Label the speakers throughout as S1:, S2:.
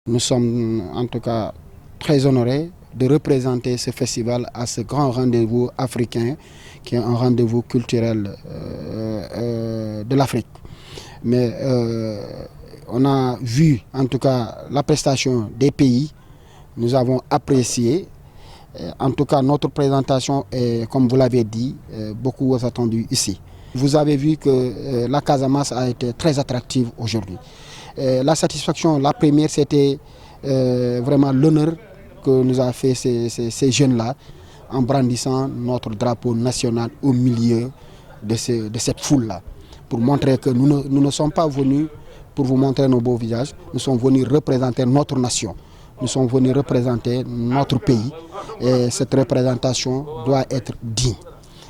S1: Nous sommes en tout cas très honorés de représenter ce festival à ce grand rendez-vous africain qui est un rendez-vous culturel de l'Afrique. Mais on a vu en tout cas la prestation des pays, nous avons apprécié. En tout cas, notre présentation est, comme vous l'avez dit, beaucoup attendue ici. Vous avez vu que la Casamance a été très attractive aujourd'hui. La satisfaction, la première, c'était vraiment l'honneur que nous a fait ces jeunes-là en brandissant notre drapeau national au milieu de cette foule-là, pour montrer que nous ne sommes pas venus pour vous montrer nos beaux visages, nous sommes venus représenter notre nation, nous sommes venus représenter notre pays et cette représentation doit être digne.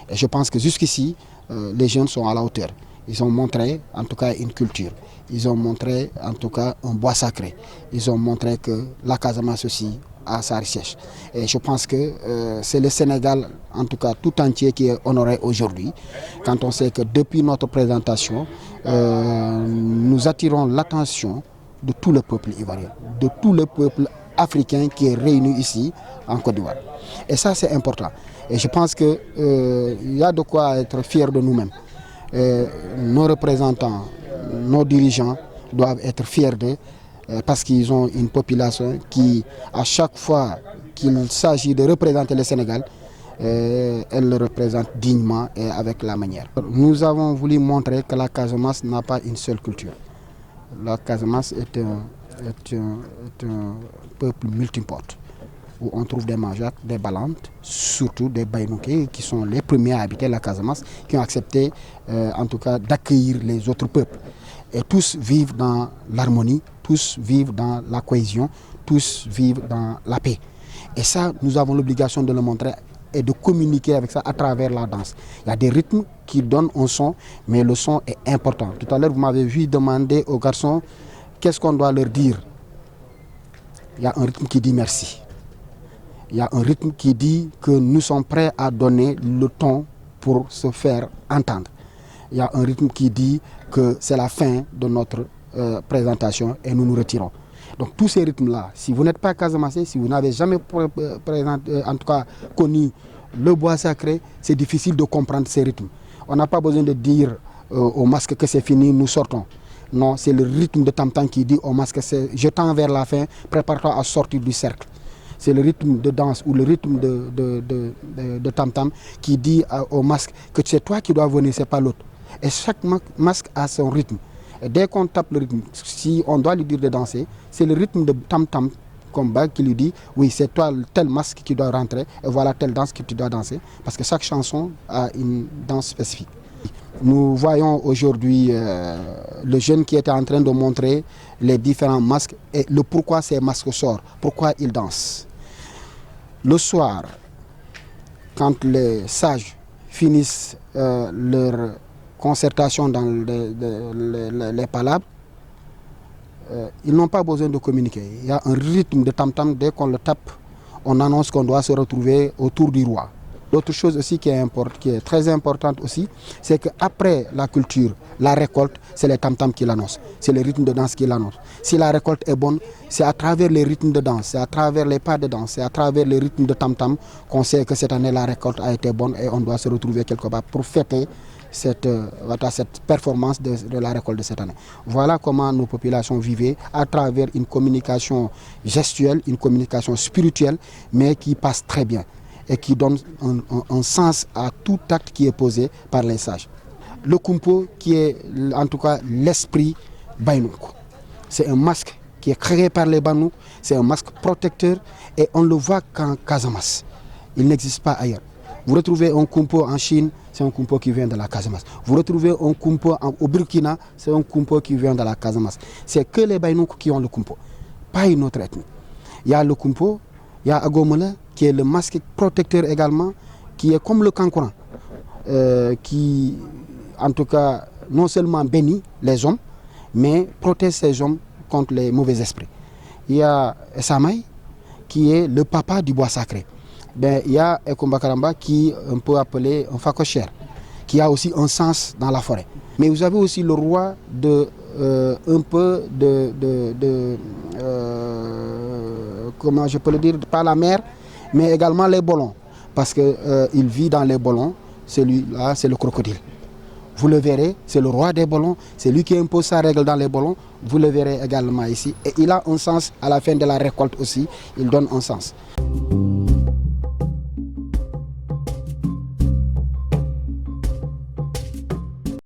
S1: Et je pense que jusqu'ici, les jeunes sont à la hauteur. Ils ont montré en tout cas une culture, ils ont montré en tout cas un bois sacré, ils ont montré que la Casamance aussi a sa richesse. Et je pense que c'est le Sénégal en tout cas tout entier qui est honoré aujourd'hui, quand on sait que depuis notre présentation, nous attirons l'attention de tout le peuple ivoirien, de tout le peuple africain qui est réuni ici en Côte d'Ivoire. Et ça c'est important. Et je pense qu'il y a de quoi être fier de nous-mêmes. Nos représentants, nos dirigeants doivent être fiers d'eux parce qu'ils ont une population qui, à chaque fois qu'il s'agit de représenter le Sénégal, elle le représente dignement et avec la manière. Nous avons voulu montrer que la Casamance n'a pas une seule culture. La Casamance est un peuple multiporte, où on trouve des Manjaak, des Balantes, surtout des Baïnouké, qui sont les premiers à habiter la Casamance, qui ont accepté en tout cas d'accueillir les autres peuples. Et tous vivent dans l'harmonie, tous vivent dans la cohésion, tous vivent dans la paix. Et ça, nous avons l'obligation de le montrer et de communiquer avec ça à travers la danse. Il y a des rythmes qui donnent un son, mais le son est important. Tout à l'heure, vous m'avez vu demander aux garçons qu'est-ce qu'on doit leur dire. Il y a un rythme qui dit merci. Il y a un rythme qui dit que nous sommes prêts à donner le ton pour se faire entendre. Il y a un rythme qui dit que c'est la fin de notre présentation et nous nous retirons. Donc tous ces rythmes-là, si vous n'êtes pas casamassé, si vous n'avez jamais en tout cas connu le bois sacré, c'est difficile de comprendre ces rythmes. On n'a pas besoin de dire au masque que c'est fini, nous sortons. Non, c'est le rythme de tam-tam qui dit au masque, je tends vers la fin, prépare-toi à sortir du cercle. C'est le rythme de danse ou le rythme de tam-tam qui dit au masque que c'est toi qui dois venir, c'est pas l'autre. Et chaque masque a son rythme. Et dès qu'on tape le rythme, si on doit lui dire de danser, c'est le rythme de tam-tam comme bague qui lui dit oui, c'est toi tel masque qui doit rentrer et voilà telle danse que tu dois danser. Parce que chaque chanson a une danse spécifique. Nous voyons aujourd'hui le jeune qui était en train de montrer les différents masques et le pourquoi ces masques sortent, pourquoi ils dansent. Le soir, quand les sages finissent leur concertation dans les palabres, ils n'ont pas besoin de communiquer. Il y a un rythme de tam-tam, dès qu'on le tape, on annonce qu'on doit se retrouver autour du roi. L'autre chose aussi qui est très importante aussi, c'est qu'après la culture, la récolte, c'est les tam-tam qui l'annoncent. C'est le rythme de danse qui l'annonce. Si la récolte est bonne, c'est à travers les rythmes de danse, c'est à travers les pas de danse, c'est à travers les rythmes de tam-tam qu'on sait que cette année la récolte a été bonne et on doit se retrouver quelque part pour fêter cette performance de la récolte de cette année. Voilà comment nos populations vivaient à travers une communication gestuelle, une communication spirituelle, mais qui passe très bien et qui donne un sens à tout acte qui est posé par les sages. Le kumpo qui est en tout cas l'esprit Baïnouk. C'est un masque qui est créé par les Banouk, c'est un masque protecteur et on le voit qu'en Casamance. Il n'existe pas ailleurs. Vous retrouvez un kumpo en Chine, c'est un kumpo qui vient de la Casamance. Vous retrouvez un kumpo au Burkina, c'est un kumpo qui vient de la Casamance. C'est que les Baïnouk qui ont le kumpo, pas une autre ethnie. Il y a le kumpo, il y a Agomole, qui est le masque protecteur également, qui est comme le Kankourang, qui en tout cas non seulement bénit les hommes, mais protège ces hommes contre les mauvais esprits. Il y a Samay, qui est le papa du bois sacré. Ben, il y a Ekumbakaramba qui on peut appeler un facochère, qui qui a aussi un sens dans la forêt. Mais vous avez aussi le roi de un peu comment je peux le dire, pas la mer, mais également les bolons, parce que il vit dans les bolons. Celui-là, c'est le crocodile. Vous le verrez, c'est le roi des bolons, c'est lui qui impose sa règle dans les bolons. Vous le verrez également ici. Et il a un sens à la fin de la récolte aussi, il donne un sens.